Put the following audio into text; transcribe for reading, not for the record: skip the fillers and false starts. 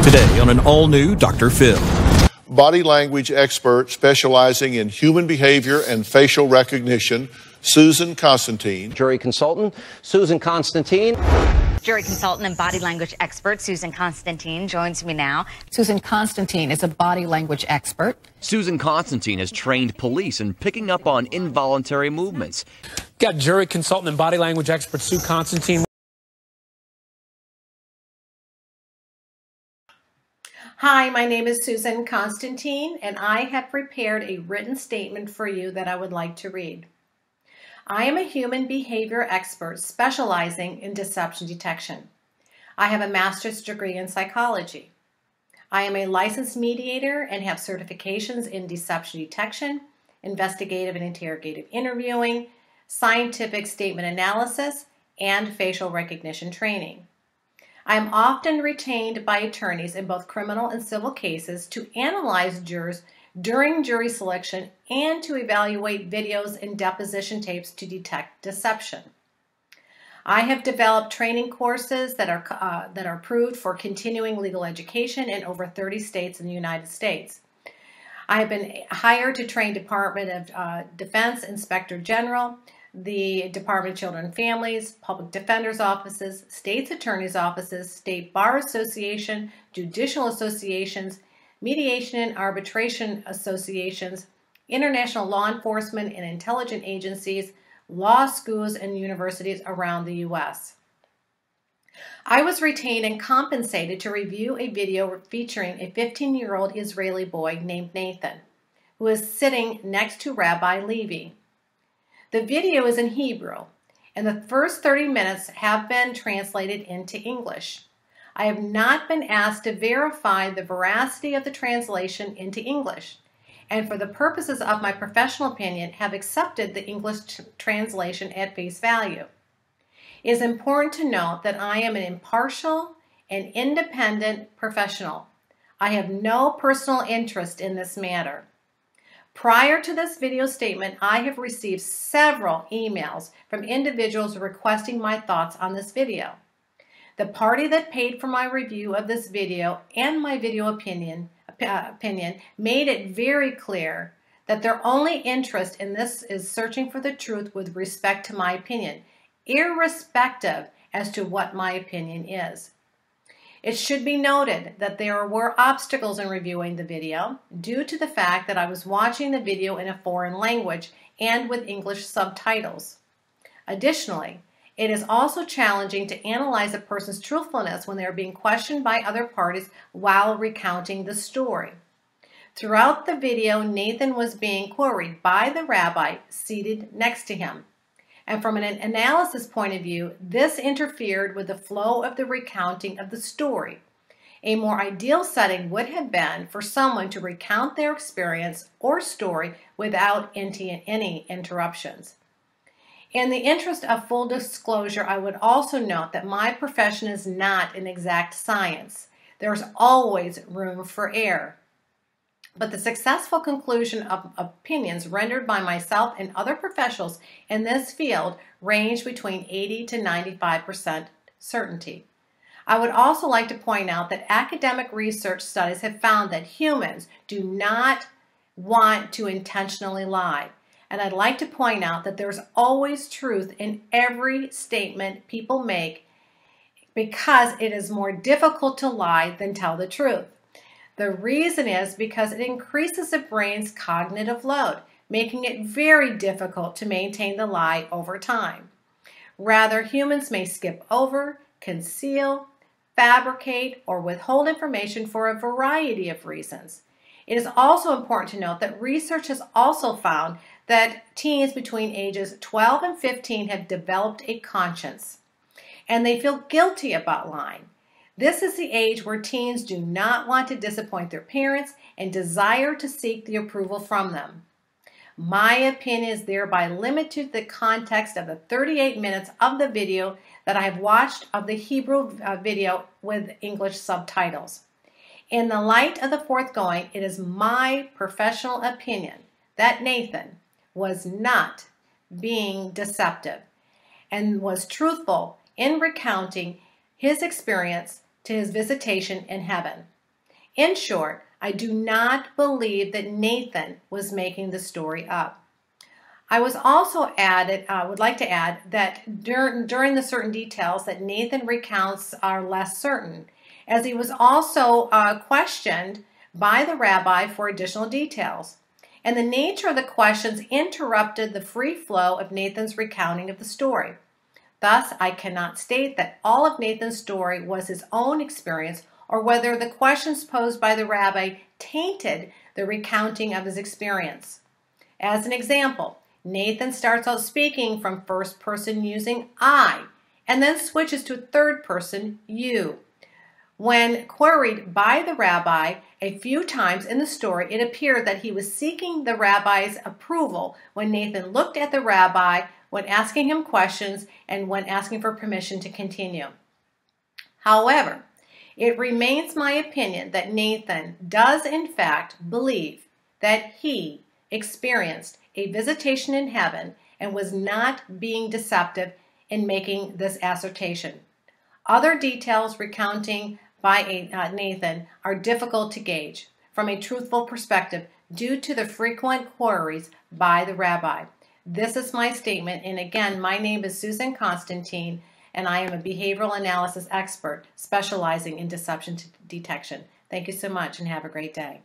Today on an all-new Dr. Phil. Body language expert specializing in human behavior and facial recognition, Susan Constantine. Jury consultant, Susan Constantine. Jury consultant and body language expert Susan Constantine joins me now. Susan Constantine is a body language expert. Susan Constantine has trained police in picking up on involuntary movements. Got jury consultant and body language expert Sue Constantine. Hi, my name is Susan Constantine, and I have prepared a written statement for you that I would like to read. I am a human behavior expert specializing in deception detection. I have a master's degree in psychology. I am a licensed mediator and have certifications in deception detection, investigative and interrogative interviewing, scientific statement analysis, and facial recognition training. I am often retained by attorneys in both criminal and civil cases to analyze jurors during jury selection and to evaluate videos and deposition tapes to detect deception. I have developed training courses that are approved for continuing legal education in over 30 states in the United States. I have been hired to train Department of Defense Inspector General, the Department of Children and Families, Public Defender's Offices, State's Attorney's Offices, State Bar Association, Judicial Associations, Mediation and Arbitration Associations, international law enforcement and intelligence agencies, law schools, and universities around the U.S. I was retained and compensated to review a video featuring a 15-year-old Israeli boy named Nathan, who is sitting next to Rabbi Levy. The video is in Hebrew, and the first 30 minutes have been translated into English. I have not been asked to verify the veracity of the translation into English, and for the purposes of my professional opinion, have accepted the English translation at face value. It is important to note that I am an impartial and independent professional. I have no personal interest in this matter. Prior to this video statement, I have received several emails from individuals requesting my thoughts on this video. The party that paid for my review of this video and my video opinion made it very clear that their only interest in this is searching for the truth with respect to my opinion, irrespective as to what my opinion is. It should be noted that there were obstacles in reviewing the video due to the fact that I was watching the video in a foreign language and with English subtitles. Additionally, it is also challenging to analyze a person's truthfulness when they are being questioned by other parties while recounting the story. Throughout the video, Nathan was being queried by the rabbi seated next to him. And from an analysis point of view, this interfered with the flow of the recounting of the story. A more ideal setting would have been for someone to recount their experience or story without any interruptions. In the interest of full disclosure, I would also note that my profession is not an exact science. There's always room for error. But the successful conclusion of opinions rendered by myself and other professionals in this field range between 80 to 95% certainty. I would also like to point out that academic research studies have found that humans do not want to intentionally lie. And I'd like to point out that there's always truth in every statement people make because it is more difficult to lie than tell the truth. The reason is because it increases the brain's cognitive load, making it very difficult to maintain the lie over time. Rather, humans may skip over, conceal, fabricate, or withhold information for a variety of reasons. It is also important to note that research has also found that teens between ages 12 and 15 have developed a conscience, and they feel guilty about lying. This is the age where teens do not want to disappoint their parents and desire to seek the approval from them. My opinion is thereby limited to the context of the 38 minutes of the video that I have watched of the Hebrew video with English subtitles. In the light of the foregoing, it is my professional opinion that Nathan was not being deceptive and was truthful in recounting his experience to his visitation in heaven. In short, I do not believe that Nathan was making the story up. I would like to add that during the certain details that Nathan recounts are less certain, as he was also questioned by the rabbi for additional details. And the nature of the questions interrupted the free flow of Nathan's recounting of the story. Thus, I cannot state that all of Nathan's story was his own experience or whether the questions posed by the rabbi tainted the recounting of his experience. As an example, Nathan starts out speaking from first person using I, and then switches to third person you. When queried by the rabbi a few times in the story, it appeared that he was seeking the rabbi's approval when Nathan looked at the rabbi when asking him questions and when asking for permission to continue. However, it remains my opinion that Nathan does in fact believe that he experienced a visitation in heaven and was not being deceptive in making this assertion. Other details recounting by Nathan are difficult to gauge from a truthful perspective due to the frequent queries by the rabbi. This is my statement, and again, my name is Susan Constantine, and I am a behavioral analysis expert specializing in deception detection. Thank you so much, and have a great day.